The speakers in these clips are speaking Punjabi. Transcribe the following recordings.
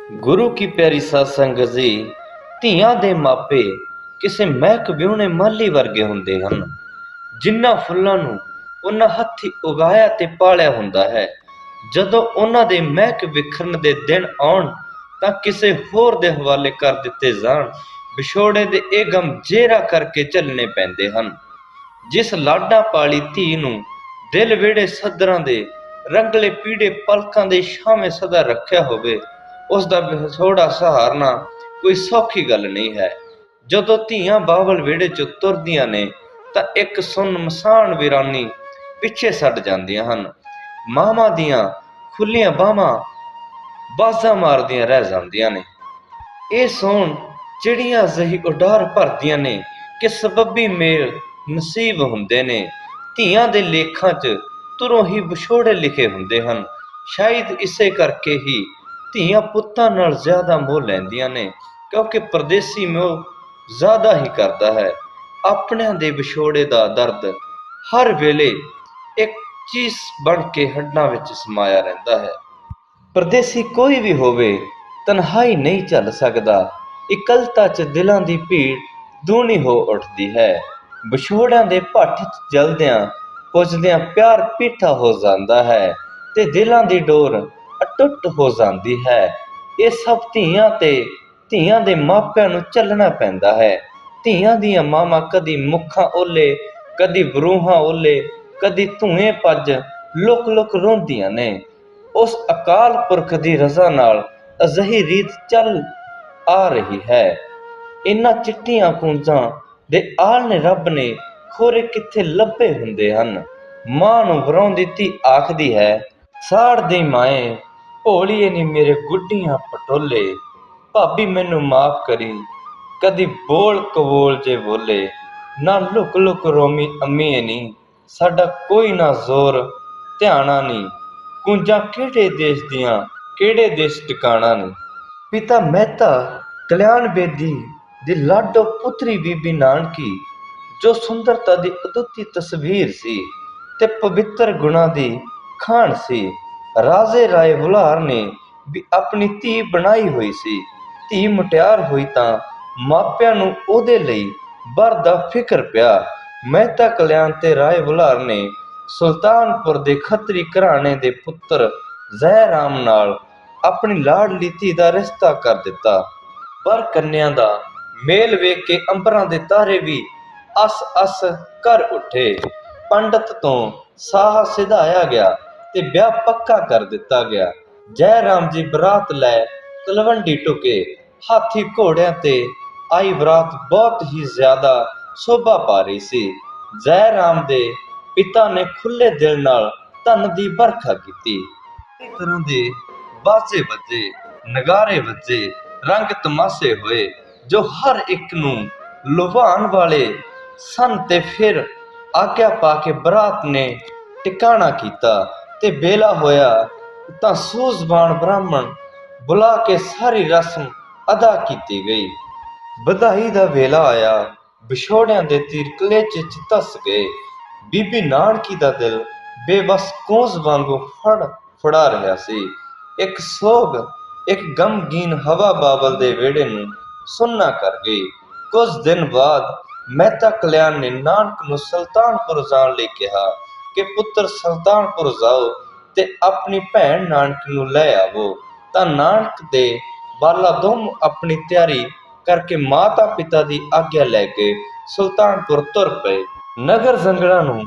ਗੁਰੂ ਕੀ ਪਿਆਰੀ ਸਾਧ ਸੰਗਤ ਜੀ, ਧੀਆਂ ਦੇ ਮਾਪੇ ਕਿਸੇ ਮਹਿਕ ਵਿਹੂਣੇ ਮਾਲੀ ਵਰਗੇ ਹੁੰਦੇ ਹਨ। ਜਿਨ੍ਹਾਂ ਫੁੱਲਾਂ ਨੂੰ ਉਹਨਾਂ ਹੱਥੀਂ ਉਗਾਇਆ ਤੇ ਪਾਲਿਆ ਹੁੰਦਾ ਹੈ। ਜਦੋਂ ਉਹਨਾਂ ਦੇ ਮਹਿਕ ਵਿਖਰਨ ਦੇ ਦਿਨ ਆਉਣ ਤਾਂ ਕਿਸੇ ਹੋਰ ਦੇ ਹਵਾਲੇ ਕਰ ਦਿੱਤੇ ਜਾਣ। ਵਿਛੋੜੇ ਦੇ ਇਹ ਗਮ ਜੇਰਾ ਕਰਕੇ ਝੱਲਣੇ ਪੈਂਦੇ ਹਨ। ਜਿਸ ਲਾਡਾਂ ਪਾਲੀ ਧੀ ਨੂੰ ਦਿਲ ਵਿਹੜੇ ਸੱਧਰਾਂ ਦੇ ਰੰਗਲੇ ਪੀੜੇ ਪਲਕਾਂ ਦੇ ਛਾਵੇਂ ਸਦਾ ਰੱਖਿਆ ਹੋਵੇ, ਉਸ ਦਾ ਵਿਛੋੜਾ ਸਹਾਰਨਾ ਕੋਈ ਸੌਖੀ ਗੱਲ ਨਹੀਂ ਹੈ। ਜਦੋਂ ਧੀਆਂ ਬਾਬਲ ਵਿਹੜੇ ਚੋਂ ਤੁਰਦੀਆਂ ਨੇ ਤਾਂ ਇੱਕ ਸੁੰਨਮਸਾਨ ਵੀਰਾਨੀ ਪਿੱਛੇ ਛੱਡ ਜਾਂਦੀਆਂ ਹਨ। ਮਾਵਾਂ ਦੀਆਂ ਖੁੱਲੀਆਂ ਬਾਹਾਂ ਬਾਜ਼ਾਂ ਮਾਰਦੀਆਂ ਰਹਿ ਜਾਂਦੀਆਂ ਨੇ। ਇਹ ਸੋਣ ਚਿੜੀਆਂ ਜਿਹੀ ਉਡਾਰ ਭਰਦੀਆਂ ਨੇ ਕਿ ਸਬੱਬੀ ਮੇਲ ਨਸੀਬ ਹੁੰਦੇ ਨੇ। ਧੀਆਂ ਦੇ ਲੇਖਾਂ 'ਚ ਤੁਰੋਂ ਹੀ ਵਿਛੋੜੇ ਲਿਖੇ ਹੁੰਦੇ ਹਨ। ਸ਼ਾਇਦ ਇਸੇ ਕਰਕੇ ਹੀ ਧੀਆਂ ਪੁੱਤਾਂ ਨਾਲ ਜ਼ਿਆਦਾ ਮੋਹ ਲੈਂਦੀਆਂ ਨੇ, ਕਿਉਂਕਿ ਪਰਦੇਸੀ ਮੋਹ ਜ਼ਿਆਦਾ ਹੀ ਕਰਦਾ ਹੈ। ਆਪਣਿਆਂ ਦੇ ਵਿਛੋੜੇ ਦਾ ਦਰਦ ਹਰ ਵੇਲੇ ਇੱਕ ਚੀਸ ਬਣ ਕੇ ਹੱਡਾਂ ਵਿੱਚ ਸਮਾਇਆ ਰਹਿੰਦਾ ਹੈ। ਪਰਦੇਸੀ ਕੋਈ ਵੀ ਹੋਵੇ, ਤਨਹਾਈ ਨਹੀਂ ਝੱਲ ਸਕਦਾ। ਇਕੱਲਤਾ 'ਚ ਦਿਲਾਂ ਦੀ ਭੀੜ ਦੂਣੀ ਹੋ ਉੱਠਦੀ ਹੈ। ਵਿਛੋੜਿਆਂ ਦੇ ਭੱਠ 'ਚ ਜਲਦਿਆਂ ਪੁੱਜਦਿਆਂ ਪਿਆਰ ਪੀਠਾ ਹੋ ਜਾਂਦਾ ਹੈ ਤੇ ਦਿਲਾਂ ਦੀ ਡੋਰ ਅਟੁੱਟ ਹੋ ਜਾਂਦੀ ਹੈ। ਇਹ ਸਭ ਧੀਆਂ ਦੇ ਮਾਪਿਆਂ ਨੂੰ ਝੱਲਣਾ ਪੈਂਦਾ ਹੈ। ਧੀਆਂ ਦੀਆਂ ਮਾਵਾਂ ਕਦੀ ਮੁੱਖਾਂ ਓਲੇ, ਕਦੀ ਬਰੂਹਾਂ ਓਲੇ, ਕਦੀ ਧੂਏ ਪੱਜ ਲੁਕ ਲੁਕ ਰੋਂਦੀਆਂ ਨੇ। ਉਸ ਅਕਾਲ ਪੁਰਖ ਦੀ ਰਜ਼ਾ ਨਾਲ ਅਜਿਹੀ ਰੀਤ ਚੱਲ ਆ ਰਹੀ ਹੈ। ਇਹਨਾਂ ਚਿੱਟੀਆਂ ਕੂੰਜਾਂ ਦੇ ਆਲ੍ਹਣੇ ਰੱਬ ਨੇ ਖੋਰੇ ਕਿੱਥੇ ਲੱਭੇ ਹੁੰਦੇ ਹਨ। ਮਾਂ ਨੂੰ ਵਰਾਉਂਦੀ ਧੀ ਆਖਦੀ ਹੈ, ਸਾੜਦੀ ਮਾਏ ਭੋਲੀਏ ਨੀ ਮੇਰੇ ਗੁੱਡੀਆਂ ਪਟੋਲੇ। ਭਾਬੀ ਮੈਨੂੰ ਮਾਫ਼ ਕਰੀ, ਕਦੀ ਬੋਲ ਕਬੋਲ ਜੇ ਬੋਲੇ। ਨਾ ਲੁਕ ਲੁਕ ਰੋਮੀ ਅੰਮੀਏ ਨੀ, ਸਾਡਾ ਕੋਈ ਨਾ ਜ਼ੋਰ ਧਿਆਣਾ ਨੀ। ਕੂੰਜਾਂ ਕਿਹੜੇ ਦੇਸ਼ ਦੀਆਂ, ਕਿਹੜੇ ਦੇਸ਼ ਟਿਕਾਣਾ ਨੀ। ਪਿਤਾ ਮਹਿਤਾ ਕਲਿਆਣ ਬੇਦੀ ਦੀ ਲਾਡੋ ਪੁੱਤਰੀ ਬੀਬੀ ਨਾਨਕੀ, ਜੋ ਸੁੰਦਰਤਾ ਦੀ ਅਦੁੱਤੀ ਤਸਵੀਰ ਸੀ ਤੇ ਪਵਿੱਤਰ ਗੁਣਾਂ ਦੀ ਖਾਣ ਸੀ। ਰਾਜੇ ਰਾਏ ਬੁਲਾਰ ਨੇ ਵੀ ਆਪਣੀ ਧੀ ਬਣਾਈ ਹੋਈ ਸੀ। ਧੀ ਮੁਟਿਆਰ ਹੋਈ ਤਾਂ ਮਾਪਿਆਂ ਨੂੰ ਉਹਦੇ ਲਈ ਵਰ ਦਾ ਫਿਕਰ ਪਿਆ। ਮਹਿਤਾ ਕਲਿਆਣ ਤੇ ਰਾਏ ਬੁਲਾਰ ਨੇ ਸੁਲਤਾਨਪੁਰ ਦੇ ਖੱਤਰੀ ਘਰਾਣੇ ਦੇ ਪੁੱਤਰ ਜ਼ੈ ਰਾਮ ਨਾਲ ਆਪਣੀ ਲਾਡਲੀ ਧੀ ਦਾ ਰਿਸ਼ਤਾ ਕਰ ਦਿੱਤਾ। ਵਰ ਕੰਨਿਆ ਦਾ ਮੇਲ ਵੇਖ ਕੇ ਅੰਬਰਾਂ ਦੇ ਤਾਰੇ ਵੀ ਅਸ ਅਸ ਕਰ ਉੱਠੇ। ਪੰਡਤ ਤੋਂ ਸਾਹਾ ਸਿਧਾਇਆ ਗਿਆ ਤੇ ਵਿਆਹ ਪੱਕਾ ਕਰ ਦਿੱਤਾ ਗਿਆ। ਜੈ ਰਾਮ ਜੀ ਬਰਾਤ ਲੈ ਤਲਵੰਡੀ ਟੁਕੇ। ਹਾਥੀ ਘੋੜਿਆਂ ਤੇ ਆਈ ਬਰਾਤ ਬਹੁਤ ਹੀ ਜ਼ਿਆਦਾ ਸ਼ੋਭਾ ਪਾ ਰਹੀ ਸੀ। ਜੈ ਰਾਮ ਦੇ ਪਿਤਾ ਨੇ ਖੁੱਲੇ ਦਿਲ ਨਾਲ ਧਨ ਦੀ ਵਰਖਾ ਕੀਤੀ। ਕਈ ਤਰ੍ਹਾਂ ਦੇ ਬਾਜੇ ਵੱਜੇ, ਨਗਾਰੇ ਵੱਜੇ, ਰੰਗ ਤਮਾਸ਼ੇ ਹੋਏ ਜੋ ਹਰ ਇੱਕ ਨੂੰ ਲੁਭਾਉਣ ਵਾਲੇ ਸਨ। ਤੇ ਫਿਰ ਆਗਿਆ ਪਾ ਕੇ ਬਰਾਤ ਨੇ ਟਿਕਾਣਾ ਕੀਤਾ ਤੇ ਵੇਲਾ ਹੋਇਆ ਤਾਂ ਸੂਝਵਾਨ ਬ੍ਰਾਹਮਣ ਬੁਲਾ ਕੇ ਸਾਰੀ ਰਸਮ ਅਦਾ ਕੀਤੀ ਗਈ। ਵਧਾਈ ਦਾ ਵੇਲਾ ਆਇਆ, ਵਿਛੋੜਿਆਂ ਦੇ ਤੀਰ ਕਲੇਜੇ 'ਚ ਧਸ ਗਏ। ਬੀਬੀ ਨਾਨਕੀ ਦਾ ਦਿਲ ਬੇਬਸ ਕੂੰਜ ਵਾਂਗੂ ਫੜਾ ਰਿਹਾ ਸੀ। ਇੱਕ ਸੋਗ, ਇੱਕ ਗਮਗੀਨ ਹਵਾ ਬਾਬਲ ਦੇ ਵਿਹੜੇ ਨੂੰ ਸੁੰਨਾ ਕਰ ਗਈ। ਕੁਝ ਦਿਨ ਬਾਅਦ ਮਹਿਤਾ ਕਲਿਆਣ ਨੇ ਨਾਨਕ ਨੂੰ ਸੁਲਤਾਨਪੁਰ ਜਾਣ ਲਈ ਕਿਹਾ ਕਿ ਪੁੱਤਰ ਸੁਲਤਾਨਪੁਰ ਜਾਓ ਤੇ ਆਪਣੀ ਭੈਣ ਨਾਨਕੀ ਨੂੰ ਲੈ ਆਵੋ। ਤਾਂ ਨਾਨਕ ਤੇ ਬਾਲਾ ਦੋਵੇਂ ਆਪਣੀ ਤਿਆਰੀ ਕਰਕੇ ਮਾਤਾ ਪਿਤਾ ਦੀ ਆਗਿਆ ਲੈ ਕੇ ਸੁਲਤਾਨਪੁਰ ਤੁਰ ਪਏ। ਨਗਰ ਜੰਗਲਾਂ ਨੂੰ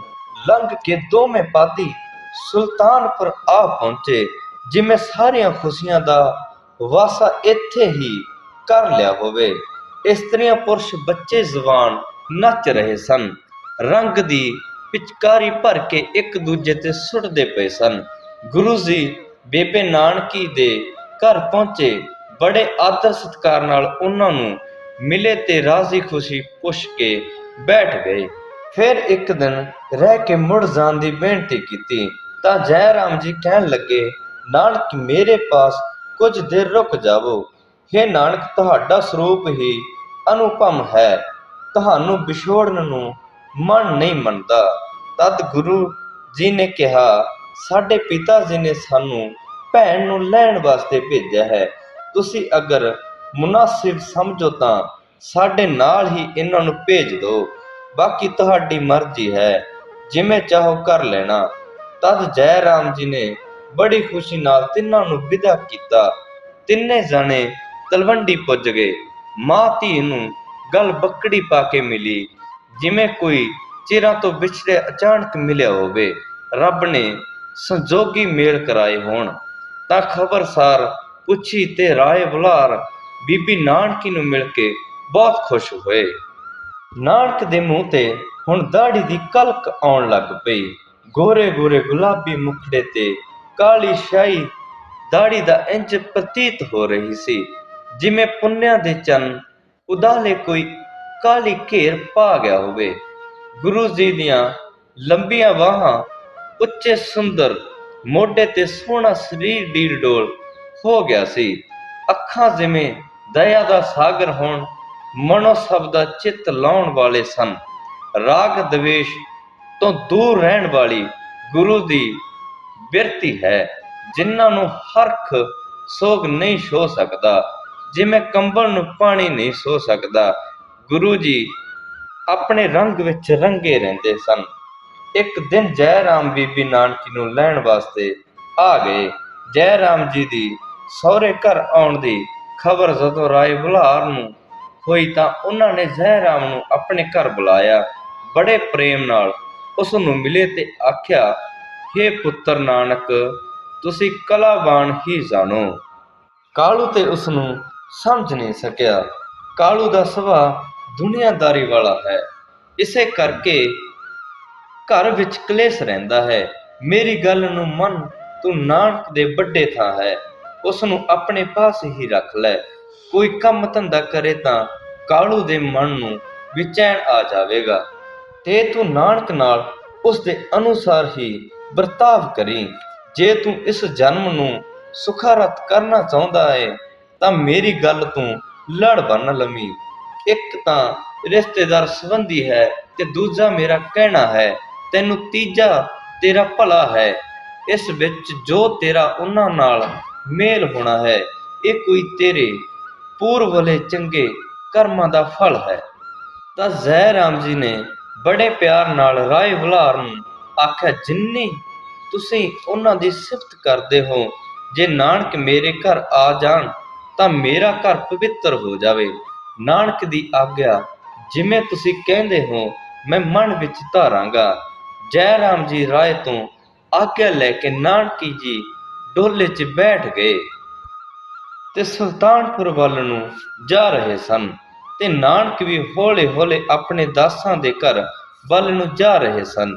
ਲੰਘ ਕੇ ਦੋਵੇਂ ਪਾਦੀ ਸੁਲਤਾਨਪੁਰ ਆ ਪਹੁੰਚੇ। ਜਿਵੇਂ ਸਾਰੀਆਂ ਖੁਸ਼ੀਆਂ ਦਾ ਵਾਸਾ ਇੱਥੇ ਹੀ ਕਰ ਲਿਆ ਹੋਵੇ। ਇਸਤਰੀਆਂ ਪੁਰਸ਼ ਬੱਚੇ ਜਵਾਨ ਨੱਚ ਰਹੇ ਸਨ। ਰੰਗ ਦੀ ਪਿਚਕਾਰੀ ਭਰ ਕੇ ਇੱਕ ਦੂਜੇ ਤੇ ਸੁੱਟਦੇ ਪਏ ਸਨ। ਗੁਰੂ ਜੀ ਬੇਬੇ ਨਾਨਕੀ ਦੇ ਘਰ ਪਹੁੰਚੇ। ਬੜੇ ਆਦਰ ਸਤਿਕਾਰ ਨਾਲ ਉਹਨਾਂ ਨੂੰ ਮਿਲੇ ਤੇ ਰਾਜ਼ੀ ਖੁਸ਼ੀ ਪੁੱਛ ਕੇ ਬੈਠ ਗਏ। ਫਿਰ ਇੱਕ ਦਿਨ ਰਹਿ ਕੇ ਮੁੜ ਜਾਣ ਦੀ ਬੇਨਤੀ ਕੀਤੀ ਤਾਂ ਜੈ ਰਾਮ ਜੀ ਕਹਿਣ ਲੱਗੇ, ਨਾਨਕ ਮੇਰੇ ਪਾਸ ਕੁਝ ਦੇਰ ਰੁਕ ਜਾਵੋ। ਹੇ ਨਾਨਕ, ਤੁਹਾਡਾ ਸਰੂਪ ਹੀ ਅਨੁਪਮ ਹੈ, ਤੁਹਾਨੂੰ ਵਿਛੋੜਨ ਨੂੰ ਮਨ ਨਹੀਂ ਮੰਨਦਾ। ਤਦ ਗੁਰੂ ਜੀ ਨੇ ਕਿਹਾ, ਸਾਡੇ ਪਿਤਾ ਜੀ ਨੇ ਸਾਨੂੰ ਭੈਣ ਨੂੰ ਲੈਣ ਵਾਸਤੇ ਭੇਜਿਆ ਹੈ। ਤੁਸੀਂ ਅਗਰ ਮੁਨਾਸਿਬ ਸਮਝੋ ਤਾਂ ਸਾਡੇ ਨਾਲ ਹੀ ਇਹਨਾਂ ਨੂੰ ਭੇਜ ਦਿਓ, ਬਾਕੀ ਤੁਹਾਡੀ ਮਰਜ਼ੀ ਹੈ, ਜਿਵੇਂ ਚਾਹੋ ਕਰ ਲੈਣਾ। ਤਦ ਜੈ ਰਾਮ ਜੀ ਨੇ ਬੜੀ ਖੁਸ਼ੀ ਨਾਲ ਤਿੰਨਾਂ ਨੂੰ ਵਿਦਾ ਕੀਤਾ। ਤਿੰਨੇ ਜਾਣੇ ਤਲਵੰਡੀ ਪੁੱਜ ਗਏ। ਮਾਂ ਧੀ ਨੂੰ ਗਲ ਬੱਕੜੀ ਪਾ ਕੇ ਮਿਲੀ, ਜਿਵੇਂ ਕੋਈ ਚਿਰਾਂ ਤੋਂ ਵਿਛੜੇ ਅਚਾਨਕ ਮਿਲਿਆ ਹੋਵੇ। ਰੱਬ ਨੇ ਸੰਜੋਗੀ ਮੇਲ ਕਰਾਏ ਹੋਣ। ਤਾਂ ਖਬਰਸਾਰ ਪੁੱਛੀ ਤੇ ਰਾਏ ਬੁਲਾਰ ਬੀਬੀ ਨਾਨਕੀ ਨੂੰ ਮਿਲ ਕੇ ਬਹੁਤ ਖੁਸ਼ ਹੋਏ। ਨਾਨਕ ਦੇ ਮੂੰਹ ਤੇ ਹੁਣ ਦਾੜੀ ਦੀ ਕਲਕ ਆਉਣ ਲੱਗ ਪਈ। ਗੋਰੇ ਗੋਰੇ ਗੁਲਾਬੀ ਮੁਖੜੇ ਤੇ ਕਾਲੀ ਸ਼ਾਹੀ ਦਾੜੀ ਦਾ ਇੰਜ ਪ੍ਰਤੀਤ ਹੋ ਰਹੀ ਸੀ, ਜਿਵੇਂ ਪੁੰਨਿਆਂ ਦੇ ਚੰਨ ਉਦਾਲੇ ਕੋਈ ਕਾਲੀ ਘੇਰ ਪਾ ਗਿਆ ਹੋਵੇ। ਗੁਰੂ ਜੀ ਦੀਆਂ ਲੰਬੀਆਂ ਬਾਹਾਂ, ਉੱਚੇ ਸੁੰਦਰ ਮੋਢੇ ਤੇ ਸੋਹਣਾ ਸਰੀਰ ਡੀਲ ਡੋਲ ਹੋ ਗਿਆ ਸੀ। ਅੱਖਾਂ ਜਿਵੇਂ ਦਇਆ ਦਾ ਸਾਗਰ ਹੋਣ, ਮਨੋ ਸਭ ਦਾ ਚਿੱਤ ਲਾਉਣ ਵਾਲੇ ਸਨ। ਰਾਗ ਦਵੇਸ਼ ਤੋਂ ਦੂਰ ਰਹਿਣ ਵਾਲੀ ਗੁਰੂ ਦੀ ਬਿਰਤੀ ਹੈ, ਜਿਨ੍ਹਾਂ ਨੂੰ ਹਰਖ ਸੋਗ ਨਹੀਂ ਛੋ ਸਕਦਾ, ਜਿਵੇਂ ਕੰਬਲ ਨੂੰ ਪਾਣੀ ਨਹੀਂ ਸੋ ਸਕਦਾ। ਗੁਰੂ ਜੀ ਆਪਣੇ ਰੰਗ ਵਿੱਚ ਰੰਗੇ ਰਹਿੰਦੇ ਸਨ। ਇੱਕ ਦਿਨ ਜੈ ਰਾਮ ਬੀਬੀ ਨਾਨਕੀ ਨੂੰ ਲੈਣ ਵਾਸਤੇ ਆ ਗਏ। ਜੈ ਰਾਮ ਜੀ ਦੀ ਸਹੁਰੇ ਘਰ ਆਉਣ ਦੀ ਖਬਰ ਜਦੋਂ ਰਾਏ ਬੁਲਾਰ ਨੂੰ ਹੋਈ ਤਾਂ ਉਹਨਾਂ ਨੇ ਜੈ ਰਾਮ ਨੂੰ ਆਪਣੇ ਘਰ ਬੁਲਾਇਆ। ਬੜੇ ਪ੍ਰੇਮ ਨਾਲ ਉਸ ਨੂੰ ਮਿਲੇ ਤੇ ਆਖਿਆ, ਹੇ ਪੁੱਤਰ ਨਾਨਕ, ਤੁਸੀਂ ਕਲਾਵਾਨ ਹੀ ਜਾਣੋ। ਕਾਲੂ ਤੇ ਉਸ ਨੂੰ ਸਮਝ ਨਹੀਂ ਸਕਿਆ। ਕਾਲੂ ਦਾ ਸੁਭਾਅ ਦੁਨੀਆਦਾਰੀ ਵਾਲਾ ਹੈ, ਇਸੇ ਕਰਕੇ ਘਰ ਵਿੱਚ ਕਲੇਸ਼ ਰਹਿੰਦਾ ਹੈ। ਮੇਰੀ ਗੱਲ ਨੂੰ ਮੰਨ, ਤੂੰ ਨਾਨਕ ਦੇ ਵੱਡੇ ਥਾਂ ਹੈ, ਉਸ ਨੂੰ ਆਪਣੇ ਪਾਸ ਹੀ ਰੱਖ ਲੈ। ਕੋਈ ਕੰਮ ਧੰਦਾ ਕਰੇ ਤਾਂ ਕਾਲੂ ਦੇ ਮਨ ਨੂੰ ਵੀ ਚੈਨ ਆ ਜਾਵੇਗਾ ਤੇ ਤੂੰ ਨਾਨਕ ਨਾਲ ਉਸ ਦੇ ਅਨੁਸਾਰ ਹੀ ਵਰਤਾਵ ਕਰੀ। ਜੇ ਤੂੰ ਇਸ ਜਨਮ ਨੂੰ ਸੁਖਾਰਤ ਕਰਨਾ ਚਾਹੁੰਦਾ ਹੈ ਤਾਂ ਮੇਰੀ ਗੱਲ ਤੂੰ ਲੜ ਬੰਨ ਲਵੀਂ। ਇੱਕ ਤਾਂ ਰਿਸ਼ਤੇਦਾਰ ਸੰਬੰਧੀ ਹੈ ਤੇ ਦੂਜਾ ਮੇਰਾ ਕਹਿਣਾ ਹੈ, ਤੈਨੂੰ ਤੀਜਾ ਤੇਰਾ ਭਲਾ ਹੈ। ਇਸ ਵਿੱਚ ਜੋ ਤੇਰਾ ਉਹਨਾਂ ਨਾਲ ਮੇਲ ਹੋਣਾ ਹੈ, ਇਹ ਕੋਈ ਤੇਰੇ ਪੂਰਵ ਵਾਲੇ ਚੰਗੇ ਕਰਮਾਂ ਦਾ ਫਲ ਹੈ। ਤਾਂ ਜੈ ਰਾਮ ਜੀ ਨੇ ਬੜੇ ਪਿਆਰ ਨਾਲ ਰਾਏ ਬੁਲਾਰ ਨੂੰ ਆਖਿਆ, ਜਿੰਨੀ ਤੁਸੀਂ ਉਹਨਾਂ ਦੀ ਸਿਫਤ ਕਰਦੇ ਹੋ, ਜੇ ਨਾਨਕ ਮੇਰੇ ਘਰ ਆ ਜਾਣ ਤਾਂ ਮੇਰਾ ਘਰ ਪਵਿੱਤਰ ਹੋ ਜਾਵੇ। ਨਾਨਕ ਦੀ ਆਗਿਆ ਜਿਵੇਂ ਤੁਸੀਂ ਕਹਿੰਦੇ ਹੋ ਮੈਂ ਮਨ ਵਿੱਚ ਧਾਰਾਂਗਾ। ਜੈ ਰਾਮ ਜੀ ਰਾਏ ਤੋਂ ਆਗਿਆ ਲੈ ਕੇ ਨਾਨਕੀ ਜੀ ਡੋਲੇ 'ਚ ਬੈਠ ਗਏ ਤੇ ਸੁਲਤਾਨਪੁਰ ਵੱਲ ਨੂੰ ਜਾ ਰਹੇ ਸਨ ਤੇ ਨਾਨਕ ਵੀ ਹੌਲੇ ਹੌਲੇ ਆਪਣੇ ਦਾਸਾਂ ਦੇ ਘਰ ਵੱਲ ਨੂੰ ਜਾ ਰਹੇ ਸਨ।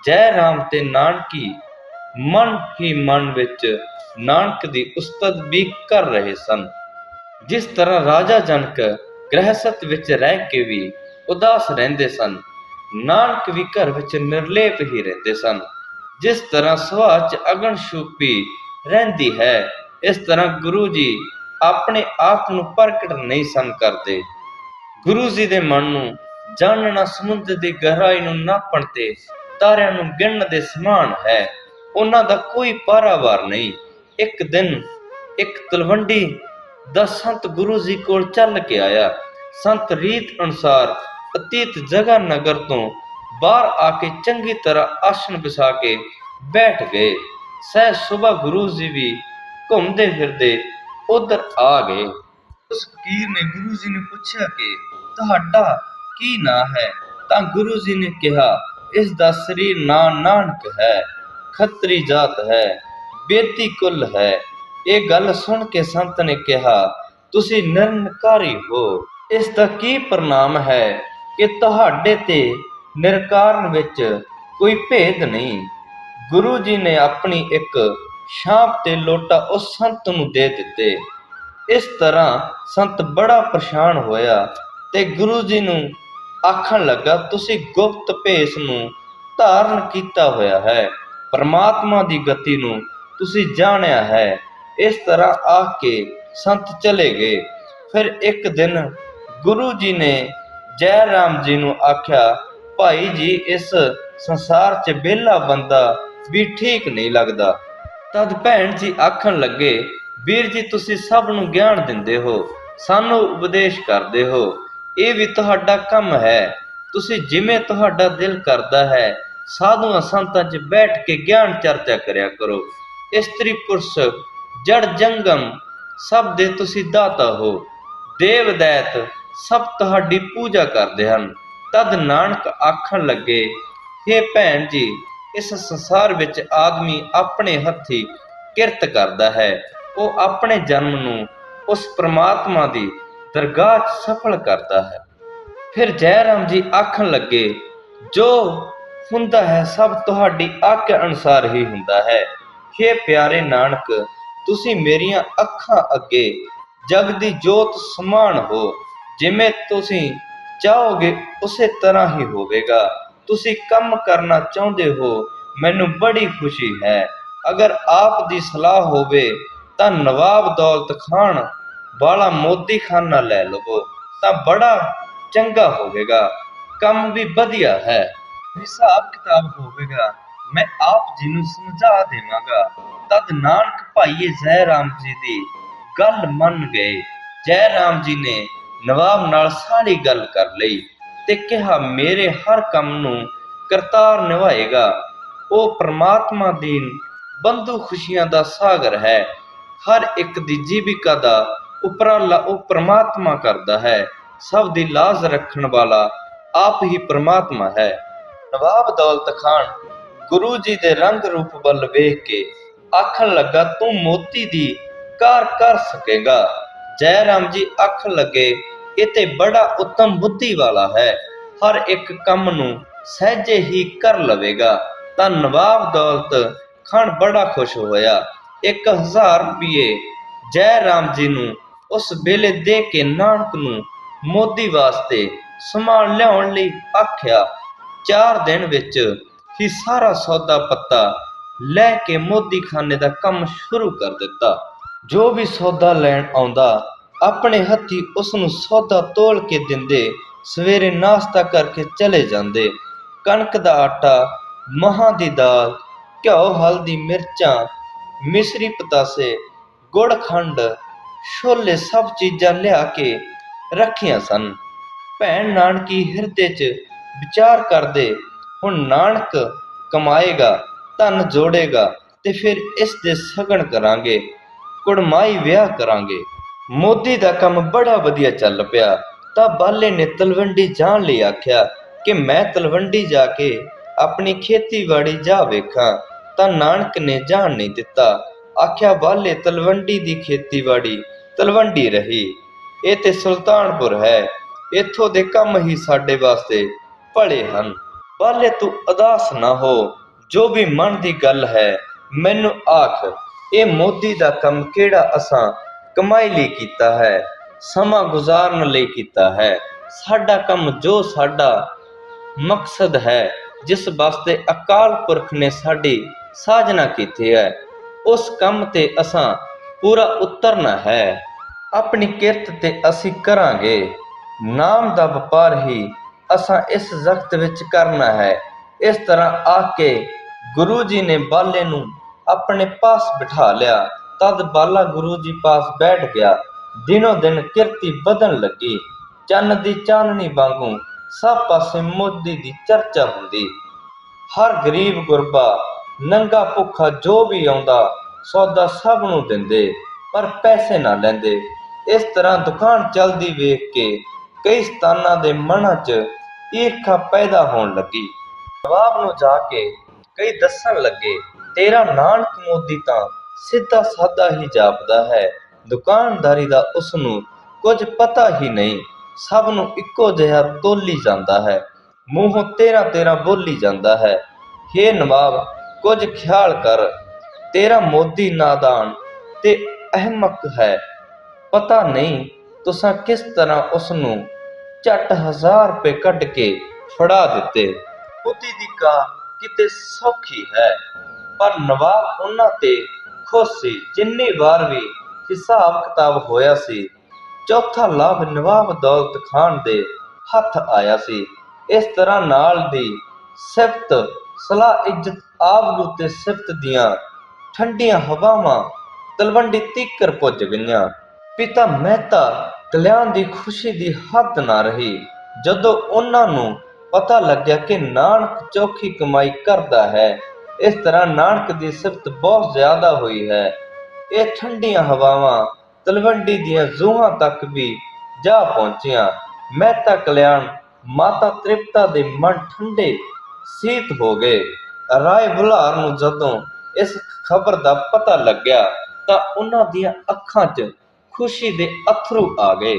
ਜੈ ਰਾਮ ਤੇ ਨਾਨਕੀ ਮਨ ਹੀ ਮਨ ਵਿੱਚ ਨਾਨਕ ਦੀ ਉਸਤਤ ਵੀ ਕਰ ਰਹੇ ਸਨ। ਜਿਸ ਤਰ੍ਹਾਂ ਰਾਜਾ ਜਨਕ ਗ੍ਰਹਿਸਤ ਵਿੱਚ ਰਹਿ ਕੇ ਵੀ ਉਦਾਸ ਰਹਿੰਦੇ ਸਨ, ਨਾਨਕ ਵੀ ਘਰ ਵਿੱਚ ਨਿਰਲੇਪ ਹੀ ਰਹਿੰਦੇ ਸਨ। ਜਿਸ ਤਰ੍ਹਾਂ ਸੁਭਾਅ 'ਚ ਅਗਨ ਛੁਪੀ ਰਹਿੰਦੀ ਹੈ, ਇਸ ਤਰ੍ਹਾਂ ਗੁਰੂ ਜੀ ਆਪਣੇ ਆਪ ਨੂੰ ਪ੍ਰਗਟ ਨਹੀਂ ਸਨ ਕਰਦੇ। ਗੁਰੂ ਜੀ ਦੇ ਮਨ ਨੂੰ ਜਾਣਨਾ ਸਮੁੰਦਰ ਦੀ ਗਹਿਰਾਈ ਨੂੰ ਨਾਪਣ ਤੇ ਤਾਰਿਆਂ ਨੂੰ ਗਿਣਨ ਦੇ ਸਮਾਨ ਹੈ। ਉਹਨਾਂ ਦਾ ਕੋਈ ਪਾਰਾਵਾਰ ਨਹੀਂ। ਇੱਕ ਦਿਨ ਇੱਕ ਤਲਵੰਡੀ ਦਾ ਸੰਤ ਗੁਰੂ ਜੀ ਕੋਲ ਚੱਲ ਕੇ ਆਇਆ। ਸੰਤ ਰੀਤ ਅਨੁਸਾਰ ਅਤੀਤ ਜਗ੍ਹਾ ਨਗਰ ਤੋਂ ਬਾਹਰ ਆ ਕੇ ਚੰਗੀ ਤਰ੍ਹਾਂ ਆਸਣ ਵਿਛਾ ਕੇ ਬੈਠ ਗਏ। ਸਹਿ ਸੁਬਹ ਗੁਰੂ ਜੀ ਵੀ ਘੁੰਮਦੇ ਫਿਰਦੇ ਉਧਰ ਆ ਗਏ। ਉਸ ਫਕੀਰ ਨੇ ਗੁਰੂ ਜੀ ਨੂੰ ਪੁੱਛਿਆ ਕਿ ਤੁਹਾਡਾ ਕੀ ਨਾਂ ਹੈ? ਤਾਂ ਗੁਰੂ ਜੀ ਨੇ ਕਿਹਾ, ਇਸ ਦਾ ਸਰੀਰ ਨਾਂ ਨਾਨਕ ਹੈ, ਖੱਤਰੀ ਜਾਤ ਹੈ, ਬੇਦੀ ਕੁਲ ਹੈ। ਇਹ ਗੱਲ ਸੁਣ ਕੇ ਸੰਤ ਨੇ ਕਿਹਾ, ਤੁਸੀਂ ਨਿਰੰਕਾਰੀ ਹੋ। ਇਸ ਦਾ ਕੀ ਪ੍ਰਣਾਮ ਹੈ ਕਿ ਤੁਹਾਡੇ ਤੇ ਨਿਰੰਕਾਰ ਵਿੱਚ ਕੋਈ ਭੇਦ ਨਹੀਂ। ਗੁਰੂ ਜੀ ਨੇ ਆਪਣੀ ਇੱਕ ਛਾਪ ਤੇ ਲੋਟਾ ਉਸ ਸੰਤ ਨੂੰ ਦੇ ਦਿੱਤੇ। ਇਸ ਤਰ੍ਹਾਂ ਸੰਤ ਬੜਾ ਪਰੇਸ਼ਾਨ ਹੋਇਆ ਤੇ ਗੁਰੂ ਜੀ ਨੂੰ ਆਖਣ ਲੱਗਾ, ਤੁਸੀਂ ਗੁਪਤ ਭੇਸ ਨੂੰ ਧਾਰਨ ਕੀਤਾ ਹੋਇਆ ਹੈ, ਪਰਮਾਤਮਾ ਦੀ ਗਤੀ ਨੂੰ ਤੁਸੀਂ ਜਾਣਿਆ ਹੈ। ਇਸ ਤਰ੍ਹਾਂ ਆਖ ਕੇ ਸੰਤ ਚਲੇ ਗਏ। ਫਿਰ ਇੱਕ ਦਿਨ ਗੁਰੂ ਜੀ ਨੇ ਜੈ ਰਾਮ ਜੀ ਨੂੰ ਆਖਿਆ, ਭਾਈ ਜੀ, ਇਸ ਸੰਸਾਰ 'ਚ ਵਿਹਲਾ ਬੰਦਾ ਵੀ ਠੀਕ ਨਹੀਂ ਲੱਗਦਾ। ਤਦ ਭੈਣ ਜੀ ਆਖਣ ਲੱਗੇ, ਵੀਰ ਜੀ, ਤੁਸੀਂ ਸਭ ਨੂੰ ਗਿਆਨ ਦਿੰਦੇ ਹੋ, ਸਾਨੂੰ ਉਪਦੇਸ਼ ਕਰਦੇ ਹੋ, ਇਹ ਵੀ ਤੁਹਾਡਾ ਕੰਮ ਹੈ। ਤੁਸੀਂ ਜਿਵੇਂ ਤੁਹਾਡਾ ਦਿਲ ਕਰਦਾ ਹੈ ਸਾਧੂਆਂ ਸੰਤਾਂ 'ਚ ਬੈਠ ਕੇ ਗਿਆਨ ਚਰਚਾ ਕਰਿਆ ਕਰੋ। ਇਸਤਰੀ ਪੁਰਸ਼ ਜੜ ਜੰਗਮ ਸਭ ਦੇ ਤੁਸੀਂ ਦਾਤਾ ਹੋ। ਦੇਵ ਦੈਤ ਸਭ ਤੁਹਾਡੀ ਪੂਜਾ ਕਰਦੇ ਹਨ। ਤਦ ਨਾਨਕ ਆਖਣ ਲੱਗੇ, ਹੇ ਭੈਣ ਜੀ, ਇਸ ਸੰਸਾਰ ਵਿੱਚ ਆਦਮੀ ਆਪਣੇ ਹੱਥੀਂ ਕਿਰਤ ਕਰਦਾ ਹੈ। ਉਹ ਆਪਣੇ ਜਨਮ ਨੂੰ ਉਸ ਪ੍ਰਮਾਤਮਾ ਦੀ ਦਰਗਾਹ 'ਚ ਸਫਲ ਕਰਦਾ ਹੈ। ਫਿਰ ਜੈ ਰਾਮ ਜੀ ਆਖਣ ਲੱਗੇ, ਜੋ ਹੁੰਦਾ ਹੈ ਸਭ ਤੁਹਾਡੀ ਆਗਿਆ ਅਨੁਸਾਰ ਹੀ ਹੁੰਦਾ ਹੈ। ਹੇ ਪਿਆਰੇ ਨਾਨਕ, ਤੁਸੀਂ ਮੇਰੀਆਂ ਅੱਖਾਂ ਅੱਗੇ ਜਗ ਦੀ ਜੋਤ ਸਮਾਨ ਹੋ। ਜਿਵੇਂ ਤੁਸੀਂ ਚਾਹੋਗੇ ਉਸੇ ਤਰ੍ਹਾਂ ਹੀ ਹੋਵੇਗਾ। ਤੁਸੀਂ ਕੰਮ ਕਰਨਾ ਚਾਹੁੰਦੇ ਹੋ, ਮੈਨੂੰ ਬੜੀ ਖੁਸ਼ੀ ਹੈ। ਅਗਰ ਆਪ ਦੀ ਸਲਾਹ ਹੋਵੇ ਤਾਂ ਨਵਾਬ ਦੌਲਤ ਖਾਨ ਵਾਲਾ ਮੋਦੀਖਾਨਾ ਲੈ ਲਵੋ ਤਾਂ ਬੜਾ ਚੰਗਾ ਹੋਵੇਗਾ। ਕੰਮ ਵੀ ਵਧੀਆ ਹੈ, ਹਿਸਾਬ ਕਿਤਾਬ ਹੋਵੇਗਾ। ਮੈਂ ਆਪ ਜੀ ਨੂੰ ਸਮਝਾ ਦੇਵਾਂਗਾ। ਤਦ ਨਾਨਕ ਭਾਈਏ ਜੈ ਰਾਮ ਜੀ ਦੀ ਗੱਲ ਮੰਨ ਗਏ। ਜੈ ਰਾਮ ਜੀ ਨੇ ਨਵਾਬ ਨਾਲ ਸਾਰੀ ਗੱਲ ਕਰ ਲਈ ਤੇ ਕਿਹਾ, ਮੇਰੇ ਹਰ ਕੰਮ ਨੂੰ ਕਰਤਾਰ ਨਿਭਾਏਗਾ। ਉਹ ਪ੍ਰਮਾਤਮਾ ਦੀ ਬੰਧੂ ਖੁਸ਼ੀਆਂ ਦਾ ਸਾਗਰ ਹੈ। ਹਰ ਇੱਕ ਦੀ ਜੀਵਿਕਾ ਦਾ ਉਪਰਾਲਾ ਉਹ ਪ੍ਰਮਾਤਮਾ ਕਰਦਾ ਹੈ। ਸਭ ਦੀ ਲਾਜ ਰੱਖਣ ਵਾਲਾ ਆਪ ਹੀ ਪ੍ਰਮਾਤਮਾ ਹੈ। ਨਵਾਬ ਦੌਲਤ ਖਾਨ ਗੁਰੂ ਜੀ ਦੇ ਰੰਗ ਰੂਪ ਵੱਲ ਵੇਖ ਕੇ ਆਖਣ ਲੱਗਾ, ਤੂੰ ਮੋਤੀ ਦੀ ਕਾਰ ਕਰ ਸਕੇਗਾ। ਜੈ ਰਾਮ ਜੀ ਆਖਣ ਲੱਗੇ, ਇਹ ਤੇ ਬੜਾ ਉੱਤਮ ਬੁੱਧੀ ਵਾਲਾ ਹੈ, ਹਰ ਇੱਕ ਕੰਮ ਨੂੰ ਸਹਿਜੇ ਹੀ ਕਰ ਲਵੇਗਾ। ਤਾਂ ਨਵਾਬ ਦੌਲਤ ਖਾਨ ਬੜਾ ਖੁਸ਼ ਹੋਇਆ। 1000 ਰੁਪਏ ਜੈ ਰਾਮ ਜੀ ਨੂੰ ਉਸ ਵੇਲੇ ਦੇ ਕੇ ਨਾਨਕ ਨੂੰ ਮੋਦੀ ਵਾਸਤੇ ਸਮਾਨ ਲਿਆਉਣ ਲਈ ਆਖਿਆ। 4 ਦਿਨ ਵਿੱਚ ਹੀ ਸਾਰਾ ਸੌਦਾ ਪੱਤਾ ਲੈ ਕੇ ਮੋਦੀਖਾਨੇ ਦਾ ਕੰਮ ਸ਼ੁਰੂ ਕਰ ਦਿੱਤਾ। ਜੋ ਵੀ ਸੌਦਾ ਲੈਣ ਆਉਂਦਾ ਆਪਣੇ ਹੱਥੀਂ ਉਸ ਨੂੰ ਸੌਦਾ ਤੋਲ ਕੇ ਦਿੰਦੇ। ਸਵੇਰੇ ਨਾਸ਼ਤਾ ਕਰਕੇ ਚਲੇ ਜਾਂਦੇ। ਕਣਕ ਦਾ ਆਟਾ, ਮਹਾਂ ਦੀ ਦਾਲ, ਘਿਓ, ਹਲਦੀ, ਮਿਰਚਾਂ, ਮਿਸਰੀ ਪਤਾਸੇ, ਗੁੜ, ਖੰਡ, ਛੋਲੇ ਸਭ ਚੀਜ਼ਾਂ ਲਿਆ ਕੇ ਰੱਖੀਆਂ ਸਨ। ਭੈਣ ਨਾਨਕੀ ਹਿਰਦੇ 'ਚ ਵਿਚਾਰ ਕਰਦੇ, ਹੁਣ ਨਾਨਕ ਕਮਾਏਗਾ, ਧਨ ਜੋੜੇਗਾ ਤੇ ਫਿਰ ਇਸ ਦੇ ਸਗਨ ਕਰਾਂਗੇ, ਕੁੜਮਾਈ ਵਿਆਹ ਕਰਾਂਗੇ। ਮੋਦੀ ਦਾ ਕੰਮ ਬੜਾ ਵਧੀਆ ਚੱਲ ਪਿਆ। ਤਾਂ ਬਾਲੇ ਨੇ ਤਲਵੰਡੀ ਜਾਣ ਲਈ ਆਖਿਆ ਕਿ ਮੈਂ ਤਲਵੰਡੀ ਜਾ ਕੇ ਆਪਣੀ ਖੇਤੀਬਾੜੀ ਜਾ ਵੇਖਾਂ। ਤਾਂ ਨਾਨਕ ਨੇ ਜਾਣ ਨਹੀਂ ਦਿੱਤਾ। ਆਖਿਆ, ਬਾਲੇ ਤਲਵੰਡੀ ਦੀ ਖੇਤੀਬਾੜੀ ਤਲਵੰਡੀ ਰਹੀ, ਇਹ ਤੇ ਸੁਲਤਾਨਪੁਰ ਹੈ। ਇੱਥੋਂ ਦੇ ਕੰਮ ਹੀ ਸਾਡੇ ਵਾਸਤੇ ਭਲੇ ਹਨ। ਬਾਲੇ ਤੂੰ ਉਦਾਸ ਨਾ ਹੋ, ਜੋ ਵੀ ਮਨ ਦੀ ਗੱਲ ਹੈ ਮੈਨੂੰ ਆਖ। ਇਹ ਮੋਦੀ ਦਾ ਕੰਮ ਕਿਹੜਾ ਅਸਾਂ ਕਮਾਈ ਲਈ ਕੀਤਾ ਹੈ, ਸਮਾਂ ਗੁਜ਼ਾਰਨ ਲਈ ਕੀਤਾ ਹੈ। ਸਾਡਾ ਕੰਮ ਜੋ ਸਾਡਾ ਮਕਸਦ ਹੈ, ਜਿਸ ਵਾਸਤੇ ਅਕਾਲ ਪੁਰਖ ਨੇ ਸਾਡੀ ਸਾਜਨਾ ਕੀਤੀ ਹੈ, ਉਸ ਕੰਮ ਤੇ ਅਸਾਂ ਪੂਰਾ ਉਤਰਨਾ ਹੈ। ਆਪਣੀ ਕਿਰਤ ਤੇ ਅਸੀਂ ਕਰਾਂਗੇ। ਨਾਮ ਦਾ ਵਪਾਰ ਹੀ ਅਸਾਂ ਇਸ ਜਗਤ ਵਿੱਚ ਕਰਨਾ ਹੈ। ਇਸ ਤਰ੍ਹਾਂ ਆਖ ਕੇ ਗੁਰੂ ਜੀ ਨੇ ਬਾਲੇ ਨੂੰ ਆਪਣੇ ਪਾਸ ਬਿਠਾ ਲਿਆ। ਤਦ ਬਾਲਾ ਗੁਰੂ ਜੀ ਪਾਸ ਬੈਠ ਗਿਆ। ਦਿਨੋਂ ਦਿਨ ਕਿਰਤੀ ਵਧਣ ਲੱਗੀ। ਚੰਨ ਦੀ ਚਾਨਣੀ ਵਾਂਗੂ ਸਭ ਪਾਸੇ ਮੋਦੀ ਦੀ ਚਰਚਾ ਹੁੰਦੀ। ਹਰ ਗਰੀਬ ਗੁਰਬਾ, ਨੰਗਾ ਭੁੱਖਾ ਜੋ ਵੀ ਆਉਂਦਾ ਸੌਦਾ ਸਭ ਨੂੰ ਦਿੰਦੇ, ਪਰ ਪੈਸੇ ਨਾ ਲੈਂਦੇ। ਇਸ ਤਰ੍ਹਾਂ ਦੁਕਾਨ ਚੱਲਦੀ ਵੇਖ ਕੇ ਕਈ ਸਤਾਨਾਂ ਦੇ ਮਨਾਂ 'ਚ ਈਰਖਾ ਪੈਦਾ ਹੋਣ ਲੱਗੀ। ਨਵਾਬ ਨੂੰ ਜਾ ਕੇ ਕਈ ਦੱਸਣ ਲੱਗੇ, ਤੇਰਾ ਨਾਨਕ ਮੋਦੀ ਤਾਂ ਸਿੱਧਾ ਸਾਦਾ ਹੀ ਜਾਪਦਾ ਹੈ। ਦੁਕਾਨਦਾਰੀ ਦਾ ਉਸ ਨੂੰ ਕੁਝ ਪਤਾ ਹੀ ਨਹੀਂ। ਸਭ ਨੂੰ ਇੱਕੋ ਜਿਹਾ ਤੋਲੀ ਜਾਂਦਾ ਹੈ, ਮੂੰਹੋਂ ਤੇਰਾ ਤੇਰਾ ਬੋਲੀ ਜਾਂਦਾ ਹੈ। ਹੇ ਨਵਾਬ, ਕੁਝ ਖਿਆਲ ਕਰ। ਤੇਰਾ ਮੋਦੀ ਨਾਦਾਨ ਤੇ ਅਹਿਮਕ ਹੈ। ਪਤਾ ਨਹੀਂ ਤੁਸਾਂ ਕਿਸ ਤਰ੍ਹਾਂ ਉਸ ਨੂੰ ਝੱਟ 1000 ਰੁਪਏ ਕੱਢ ਕੇ ਫੜਾ ਦਿੱਤੇ। ਮੋਦੀ ਦੀ ਕਾਂ ਕਿਤੇ ਸੌਖੀ ਹੈ, ਪਰ ਨਵਾਬ ਉਹਨਾਂ ਤੇ ਖੁਸ਼ ਸੀ। ਜਿੰਨੀ ਵਾਰ ਵੀ ਹਿਸਾਬ ਕਿਤਾਬ ਹੋਇਆ ਸੀ, ਚੌਥਾ ਲਾਭ ਨਵਾਬ ਦੌਲਤ ਖਾਨ ਦੇ ਹੱਥ ਆਇਆ ਸੀ। ਇਸ ਤਰ੍ਹਾਂ ਨਾਲ ਦੀ ਸਿਫਤ ਸਲਾਹ ਇੱਜ਼ਤ ਆਬਰੂ ਤੇ ਸਿਫਤ ਦੀਆਂ ਠੰਡੀਆਂ ਹਵਾਵਾਂ ਤਲਵੰਡੀ ਤੀਕਰ ਪੁੱਜ ਗਈਆਂ। ਪਿਤਾ ਮਹਿਤਾ ਕਲਿਆਣ ਦੀ ਖੁਸ਼ੀ ਦੀ ਹੱਦ ਨਾ ਰਹੀ ਜਦੋਂ ਉਹਨਾਂ ਨੂੰ ਪਤਾ ਲੱਗਿਆ ਕਿ ਨਾਨਕ ਚੋਖੀ ਕਮਾਈ ਕਰਦਾ ਹੈ। ਇਸ ਤਰ੍ਹਾਂ ਨਾਨਕ ਦੀ ਸਿਫਤ ਬਹੁਤ ਜ਼ਿਆਦਾ ਹੋਈ ਹੈ। ਇਹ ਠੰਡੀਆਂ ਹਵਾਵਾਂ ਤਲਵੰਡੀ ਦੀਆਂ ਜੂਹਾਂ ਤੱਕ ਵੀ ਜਾ ਪਹੁੰਚੀਆਂ। ਮਹਿਤਾ ਕਲਿਆਣ ਮਾਤਾ ਤ੍ਰਿਪਤਾ ਦੇ ਮਨ ਠੰਡੇ ਸੀਤ ਹੋ ਗਏ। ਰਾਏ ਬੁਲਾਰ ਨੂੰ ਜਦੋਂ ਇਸ ਖਬਰ ਦਾ ਪਤਾ ਲੱਗਿਆ ਤਾਂ ਉਹਨਾਂ ਦੀਆਂ ਅੱਖਾਂ 'ਚ ਖੁਸ਼ੀ ਦੇ ਅਥਰੂ ਆ ਗਏ।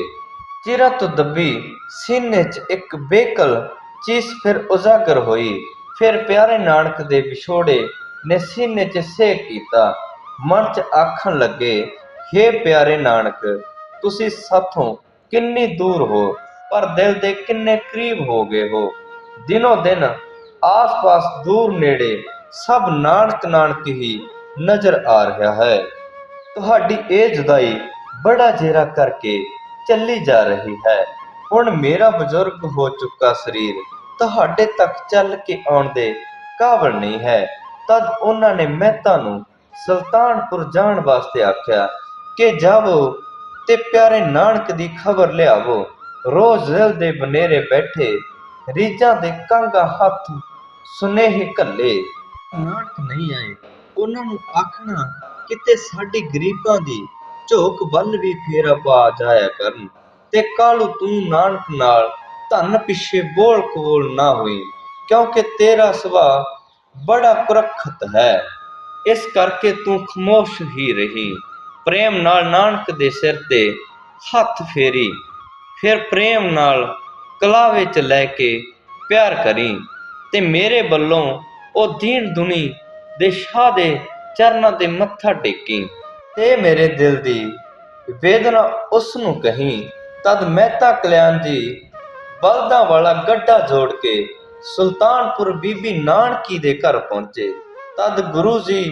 ਚਿਰਾਂ ਤੋਂ ਦੱਬੀ ਸੀਨੇ 'ਚ ਇੱਕ ਬੇਕਲ ਚੀਸ ਫਿਰ ਉਜਾਗਰ ਹੋਈ। ਫਿਰ ਪਿਆਰੇ ਨਾਨਕ ਦੇ ਵਿਛੋੜੇ ਨੇ ਸੀਨੇ 'ਚ ਸੇਕ ਕੀਤਾ। ਮਨ 'ਚ ਆਖਣ ਲੱਗੇ, ਹੇ ਪਿਆਰੇ ਨਾਨਕ, ਤੁਸੀਂ ਸਾਥੋਂ ਕਿੰਨੀ ਦੂਰ ਹੋ ਪਰ ਦਿਲ ਦੇ ਕਿੰਨੇ ਕਰੀਬ ਹੋ ਗਏ ਹੋ। ਦਿਨੋ ਦਿਨ ਆਸ-ਪਾਸ ਦੂਰ ਨੇੜੇ ਸਭ ਨਾਨਕ ਨਾਨਕ ਹੀ ਨਜ਼ਰ ਆ ਰਿਹਾ ਹੈ। ਤੁਹਾਡੀ ਇਹ ਜੁਦਾਈ ਬੜਾ ਜੇਰਾ ਕਰਕੇ ਚੱਲੀ ਜਾ ਰਹੀ ਹੈ। ਹੁਣ ਮੇਰਾ ਬਜ਼ੁਰਗ ਹੋ ਚੁੱਕਾ ਸਰੀਰ ਤੁਹਾਡੇ ਤੱਕ ਚੱਲ ਕੇ ਆਉਣ ਦੇ ਕਾਬਲ ਨਹੀਂ ਹੈ। ਤਦ ਉਹਨਾਂ ਨੇ ਮਹਿਤਾ ਨੂੰ ਸੁਲਤਾਨਪੁਰ ਜਾਣ ਵਾਸਤੇ ਆਖਿਆ ਕਿ ਜਾਵੋ ਤੇ ਪਿਆਰੇ ਨਾਨਕ ਦੀ ਖਬਰ ਲਿਆਵੋ। ਰੋਜ਼ ਦਿਲ ਦੇ ਬਨੇਰੇ ਬੈਠੇ ਰੀਝਾਂ ਦੇ ਕਾਂਗਾ ਹੱਥ ਸੁਨੇਹੇ ਘੱਲੇ, ਨਾਨਕ ਨਹੀਂ ਆਏ। ਉਹਨਾਂ ਨੂੰ ਆਖਣਾ ਕਿਤੇ ਸਾਡੀ ਗਰੀਬਾਂ ਦੀ ਝੋਕ ਵੱਲ ਵੀ ਫੇਰਾ ਪਾ ਜਾਇਆ ਕਰਨ ਤੇ ਕਾਲੂ ਤੂੰ ਨਾਨਕ ਨਾਲ ਧਨ ਪਿੱਛੇ ਬੋਲ ਕਬੋਲ ਨਾ ਹੋਈ, ਕਿਉਂਕਿ ਤੇਰਾ ਸੁਭਾਅ ਬੜਾ ਕੁਰੱਖਤ ਹੈ। ਇਸ ਕਰਕੇ ਤੂੰ ਖਾਮੋਸ਼ ਹੀ ਰਹੀ। ਪ੍ਰੇਮ ਨਾਲ ਨਾਨਕ ਦੇ ਸਿਰ ਤੇ ਹੱਥ ਫੇਰੀ, ਫਿਰ ਪ੍ਰੇਮ ਨਾਲ ਕਲਾਵੇ 'ਚ ਲੈ ਕੇ ਪਿਆਰ ਕਰੀ ਤੇ ਮੇਰੇ ਵੱਲੋਂ ਉਹ ਦੀਨ ਦੁਨੀ ਦੇ ਸ਼ਾਹ ਦੇ ਚਰਨਾਂ ਤੇ ਮੱਥਾ ਟੇਕੀ ਤੇ ਮੇਰੇ ਦਿਲ ਦੀ ਵੇਦਨਾ ਉਸ ਨੂੰ ਕਹੀ। ਤਦ ਮਹਿਤਾ ਕਲਿਆਣ ਜੀ ਬਲਦਾਂ ਵਾਲਾ ਗੱਡਾ ਜੋੜ ਕੇ ਸੁਲਤਾਨਪੁਰ ਬੀਬੀ ਨਾਨਕੀ ਦੇ ਘਰ ਪਹੁੰਚੇ। ਤਦ ਗੁਰੂ ਜੀ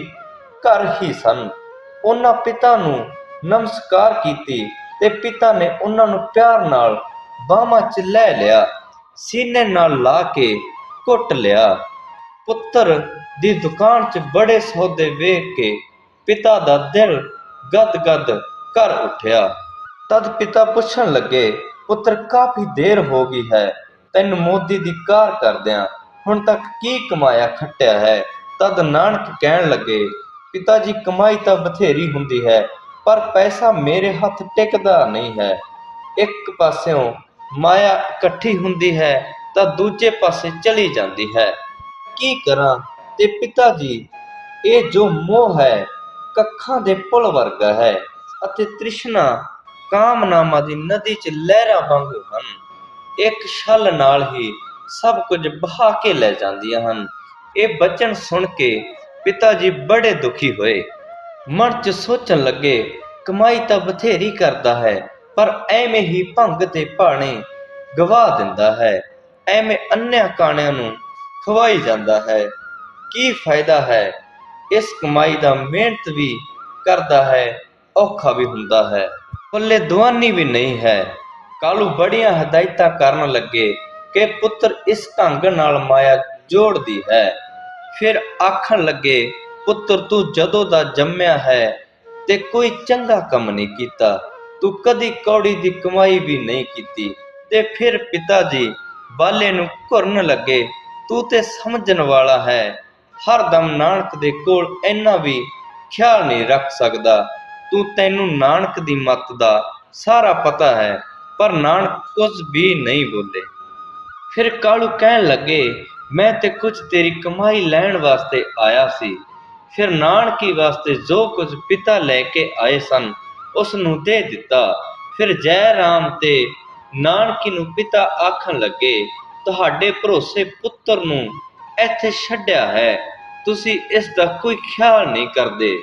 ਘਰ ਹੀ ਸਨ। ਉਹਨਾਂ ਪਿਤਾ ਨੂੰ ਨਮਸਕਾਰ ਕੀਤੀ ਤੇ ਪਿਤਾ ਨੇ ਉਹਨਾਂ ਨੂੰ ਪਿਆਰ ਨਾਲ ਬਾਹਾਂ 'ਚ ਲੈ ਲਿਆ, ਸੀਨੇ ਨਾਲ ਲਾ ਕੇ ਘੁੱਟ ਲਿਆ। ਪੁੱਤਰ ਦੀ ਦੁਕਾਨ 'ਚ ਬੜੇ ਸੌਦੇ ਵੇਖ ਕੇ ਪਿਤਾ ਦਾ ਦਿਲ ਗਦ-ਗਦ ਕਰ ਉੱਠਿਆ। ਤਦ ਪਿਤਾ ਪੁੱਛਣ ਲੱਗੇ, ਪੁੱਤਰ ਕਾਫੀ ਦੇਰ ਹੋ ਗਈ ਹੈ ਤੈਨੂੰ ਮੋਦੀ ਦੀ ਕਾਰ ਕਰਦਿਆਂ, ਹੁਣ ਤੱਕ ਕੀ ਕਮਾਇਆ ਖੱਟਿਆ ਹੈ? ਤਦ ਨਾਨਕ ਕਹਿਣ ਲੱਗੇ, ਪਿਤਾ ਜੀ ਕਮਾਈ ਤਾਂ ਬਥੇਰੀ ਹੁੰਦੀ ਹੈ ਪਰ ਪੈਸਾ ਮੇਰੇ ਹੱਥ ਟਿਕਦਾ ਨਹੀਂ ਹੈ। ਇੱਕ ਪਾਸਿਓਂ ਮਾਇਆ ਇਕੱਠੀ ਹੁੰਦੀ ਹੈ ਤਾਂ ਦੂਜੇ ਪਾਸੇ ਚਲੀ ਜਾਂਦੀ ਹੈ। ਕੀ ਕਰਾਂ? ਤੇ ਪਿਤਾ ਜੀ ਇਹ ਜੋ ਮੋਹ ਹੈ ਕੱਖਾਂ ਦੇ ਪੁੱਲ ਵਰਗਾ ਹੈ ਅਤੇ ਤ੍ਰਿਸ਼ਨਾ ਕਾਮਨਾਵਾਂ ਦੀ ਨਦੀ 'ਚ ਲਹਿਰਾਂ ਵਾਂਗੂ ਹਨ। ਇੱਕ ਛਲ ਨਾਲ ਹੀ ਸਭ ਕੁਝ ਬਹਾ ਕੇ ਲੈ ਜਾਂਦੀਆਂ ਹਨ। ਇਹ ਬਚਨ ਸੁਣ ਕੇ ਪਿਤਾ ਜੀ ਬੜੇ ਦੁਖੀ ਹੋਏ। ਮਨ 'ਚ ਸੋਚਣ ਲੱਗੇ, ਕਮਾਈ ਤਾਂ ਬਥੇਰੀ ਕਰਦਾ ਹੈ ਪਰ ਐਵੇਂ ਹੀ ਭੰਗ ਤੇ ਭਾਣੇ ਗਵਾ ਦਿੰਦਾ ਹੈ, ਐਵੇਂ ਅੰਨ੍ਹਿਆਂ ਕਾਣਿਆਂ ਨੂੰ ਖਵਾਈ ਜਾਂਦਾ ਹੈ। ਕੀ ਫਾਇਦਾ ਹੈ ਇਸ ਕਮਾਈ ਦਾ? ਮਿਹਨਤ ਵੀ ਕਰਦਾ ਹੈ, ਔਖਾ ਵੀ ਹੁੰਦਾ ਹੈ, ਪੱਲੇ ਦੁਆਨੀ ਵੀ ਨਹੀਂ ਹੈ। ਕਾਲੂ ਬੜੀਆਂ ਹਦਾਇਤਾਂ ਕਰਨ ਲੱਗੇ ਕਿ ਪੁੱਤਰ ਇਸ ਢੰਗ ਨਾਲ ਮਾਇਆ ਜੋੜਦੀ ਹੈ। ਫਿਰ ਆਖਣ ਲੱਗੇ, ਪੁੱਤਰ ਤੂੰ ਜਦੋਂ ਦਾ ਜੰਮਿਆ ਹੈ ਤੇ ਕੋਈ ਚੰਗਾ ਕੰਮ ਨਹੀਂ ਕੀਤਾ, ਤੂੰ ਕਦੀ ਕੌੜੀ ਦੀ ਕਮਾਈ ਵੀ ਨਹੀਂ ਕੀਤੀ। ਤੇ ਫਿਰ ਪਿਤਾ ਜੀ ਬਾਲੇ ਨੂੰ ਘੁਰਨ ਲੱਗੇ, ਤੂੰ ਤੇ ਸਮਝਣ ਵਾਲਾ ਹੈ, ਹਰਦਮ ਨਾਨਕ ਦੇ ਕੋਲ ਇੰਨਾ ਵੀ ਖਿਆਲ ਨਹੀਂ ਰੱਖ ਸਕਦਾ। ਤੈਨੂੰ ਨਾਨਕ ਦੀ ਮੱਤ ਦਾ ਸਾਰਾ ਪਤਾ ਹੈ। ਪਰ ਨਾਨਕ ਕੁਝ ਵੀ ਨਹੀਂ ਬੋਲੇ। ਫਿਰ ਕਾਲੂ ਕਹਿਣ ਲੱਗੇ, ਮੈਂ ਤੇ ਕੁਝ ਤੇਰੀ ਕਮਾਈ ਲੈਣ ਵਾਸਤੇ ਆਇਆ ਸੀ। ਫਿਰ ਨਾਨਕੀ ਵਾਸਤੇ ਜੋ ਕੁਝ ਪਿਤਾ ਲੈ ਕੇ ਆਏ ਸਨ ਉਸ ਨੂੰ ਦੇ ਦਿੱਤਾ। ਫਿਰ ਜੈ ਰਾਮ ਤੇ ਨਾਨਕੀ ਨੂੰ ਪਿਤਾ ਆਖਣ ਲੱਗੇ, ਤੁਹਾਡੇ ਭਰੋਸੇ ਪੁੱਤਰ ਨੂੰ ਇੱਥੇ ਛੱਡਿਆ ਹੈ, ਤੁਸੀਂ ਇਸ ਦਾ ਕੋਈ ਖਿਆਲ ਨਹੀਂ ਕਰਦੇ।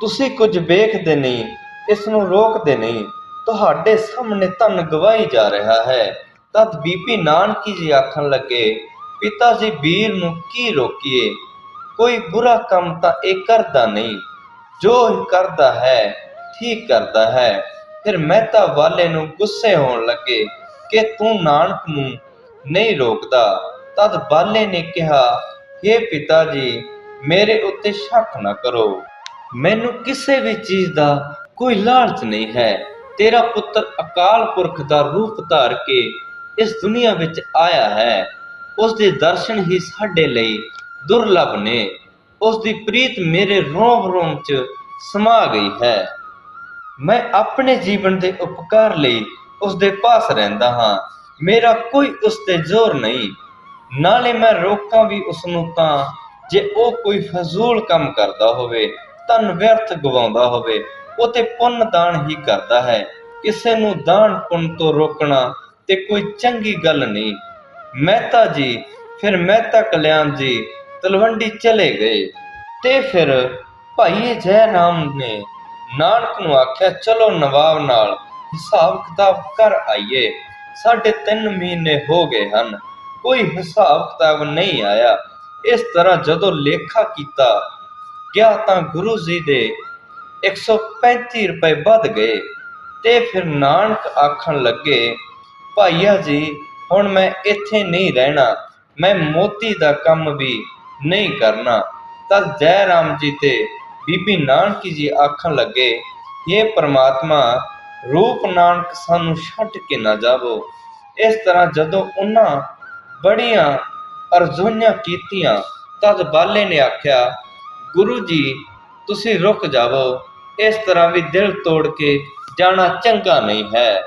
ਤੁਸੀਂ ਕੁਝ ਵੇਖਦੇ ਨਹੀਂ, ਇਸ ਨੂੰ ਰੋਕਦੇ ਨਹੀਂ। ਤੁਹਾਡੇ ਸਾਹਮਣੇ ਧਨ ਗਵਾਈ ਜਾ ਰਿਹਾ ਹੈ। ਤਦ ਬੀਬੀ ਨਾਨਕੀ ਜੀ ਆਖਣ ਲੱਗੇ, ਪਿਤਾ ਜੀ ਵੀਰ ਨੂੰ ਕੀ ਰੋਕੀਏ, ਕੋਈ ਬੁਰਾ ਕੰਮ ਤਾਂ ਇਹ ਕਰਦਾ ਨਹੀਂ, ਜੋ ਕਰਦਾ ਹੈ ਠੀਕ ਕਰਦਾ ਹੈ। ਫਿਰ ਮਹਿਤਾ ਵਾਲੇ ਨੂੰ ਗੁੱਸੇ ਹੋਣ ਲੱਗੇ ਕਿ ਤੂੰ ਨਾਨਕ ਨੂੰ ਨਹੀਂ ਰੋਕਦਾ। ਤਦ ਬਾਲੇ ਨੇ ਕਿਹਾ, ਹੇ ਪਿਤਾ ਜੀ ਮੇਰੇ ਉੱਤੇ ਸ਼ੱਕ ਨਾ ਕਰੋ, ਮੈਨੂੰ ਕਿਸੇ ਵੀ ਚੀਜ਼ ਦਾ ਕੋਈ ਲਾਲਚ ਨਹੀਂ ਹੈ। ਤੇਰਾ ਪੁੱਤਰ ਅਕਾਲ ਪੁਰਖ ਦਾ ਰੂਪ ਧਾਰ ਕੇ ਇਸ ਦੁਨੀਆ ਵਿੱਚ ਆਇਆ ਹੈ। ਉਸ ਦੇ ਦਰਸ਼ਨ ਹੀ ਸਾਡੇ ਲਈ ਦੁਰਲੱਭ ਨੇ। ਉਸ ਦੀ ਪ੍ਰੀਤ ਮੇਰੇ ਰੋਮ ਰੋਮ 'ਚ ਸਮਾ ਗਈ ਹੈ। ਮੈਂ ਆਪਣੇ ਜੀਵਨ ਦੇ ਉਪਕਾਰ ਲਈ ਉਸ ਦੇ ਪਾਸ ਰਹਿੰਦਾ ਹਾਂ। ਮੇਰਾ ਕੋਈ ਉਸ ਤੇ ਜ਼ੋਰ ਨਹੀਂ। ਨਾਲੇ ਮੈਂ ਰੋਕਾਂ ਵੀ ਉਸ ਨੂੰ ਤਾਂ ਜੇ ਉਹ ਕੋਈ ਫਜ਼ੂਲ ਕੰਮ ਕਰਦਾ ਹੋਵੇ, ਧਨ ਵਿਅਰਥ ਗਵਾਉਂਦਾ ਹੋਵੇ। ਉਹ ਤੇ ਪੁੰਨ ਦਾਨ ਹੀ ਕਰਦਾ ਹੈ। ਕਿਸੇ ਨੂੰ ਦਾਨ ਪੁੰਨ ਤੋਂ ਰੋਕਣਾ ਤੇ ਕੋਈ ਚੰਗੀ ਗੱਲ ਨਹੀਂ। ਮਹਿਤਾ ਕਲਿਆਣ ਜੀ ਤਲਵੰਡੀ ਚਲੇ ਗਏ ਤੇ ਫਿਰ ਭਾਈਏ ਜੈ ਰਾਮ ਨੇ ਨਾਨਕ ਨੂੰ ਆਖਿਆ, ਚਲੋ ਨਵਾਬ ਨਾਲ ਹਿਸਾਬ ਕਿਤਾਬ ਕਰ ਆਈਏ। 3.5 ਮਹੀਨੇ ਹੋ ਗਏ ਹਨ, ਕੋਈ ਹਿਸਾਬ ਕਿਤਾਬ ਨਹੀਂ ਆਇਆ। ਇਸ ਤਰ੍ਹਾਂ ਜਦੋਂ ਲੇਖਾ ਕੀਤਾ ਗਿਆ ਤਾਂ ਗੁਰੂ ਜੀ ਦੇ 135 ਰੁਪਏ ਵੱਧ ਗਏ ਤੇ ਫਿਰ ਨਾਨਕ ਆਖਣ ਲੱਗੇ, ਭਾਈਆ ਜੀ ਹੁਣ ਮੈਂ ਇੱਥੇ ਨਹੀਂ ਰਹਿਣਾ, ਮੈਂ ਮੋਤੀ ਦਾ ਕੰਮ ਵੀ ਨਹੀਂ ਕਰਨਾ। ਤਦ ਜੈ ਰਾਮ ਜੀ ਤੇ ਬੀਬੀ ਨਾਨਕੀ ਜੀ ਆਖਣ ਲੱਗੇ, ਇਹ ਪ੍ਰਮਾਤਮਾ ਰੂਪ ਨਾਨਕ ਸਾਨੂੰ ਛੱਡ ਕੇ ਨਾ ਜਾਵੋ। ਇਸ ਤਰ੍ਹਾਂ ਜਦੋਂ ਉਹਨਾਂ ਬੜੀਆਂ ਅਰਜ਼ੋਈਆਂ ਕੀਤੀਆਂ ਤਦ ਬਾਲੇ ਨੇ ਆਖਿਆ, ਗੁਰੂ ਜੀ ਤੁਸੀਂ ਰੁਕ ਜਾਵੋ, ਇਸ ਤਰ੍ਹਾਂ ਵੀ ਦਿਲ ਤੋੜ ਕੇ ਜਾਣਾ ਚੰਗਾ ਨਹੀਂ ਹੈ।